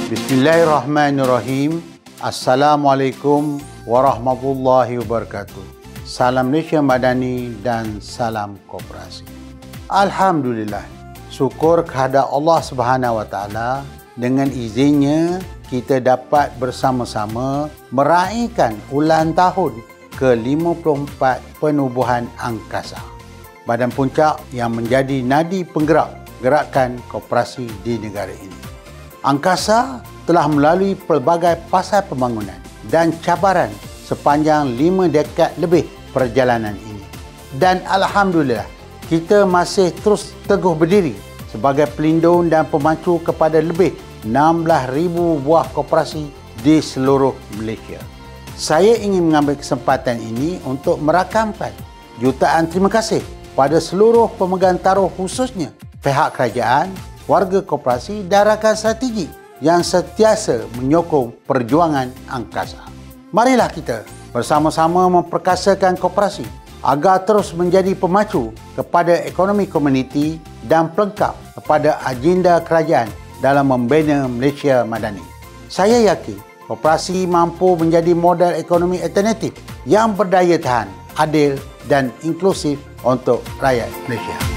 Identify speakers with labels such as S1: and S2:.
S1: Bismillahirrahmanirrahim. Assalamualaikum warahmatullahi wabarakatuh. Salam Malaysia Madani dan salam koperasi. Alhamdulillah. Syukur kehadrat Allah Subhanahu Wa Taala, dengan izinnya kita dapat bersama-sama meraihkan ulang tahun ke-54 penubuhan angkasa. Badan puncak yang menjadi nadi penggerak gerakan koperasi di negara ini. Angkasa telah melalui pelbagai fasa pembangunan dan cabaran sepanjang 5 dekad lebih perjalanan ini. Dan Alhamdulillah, kita masih terus teguh berdiri sebagai pelindung dan pemacu kepada lebih 16,000 buah koperasi di seluruh Malaysia. Saya ingin mengambil kesempatan ini untuk merakamkan jutaan terima kasih pada seluruh pemegang taruh, khususnya pihak kerajaan, warga koperasi dan rakan strategi yang sentiasa menyokong perjuangan angkasa. Marilah kita bersama-sama memperkasakan koperasi agar terus menjadi pemacu kepada ekonomi komuniti dan pelengkap kepada agenda kerajaan dalam membina Malaysia Madani. Saya yakin koperasi mampu menjadi modal ekonomi alternatif yang berdaya tahan, adil dan inklusif untuk rakyat Malaysia.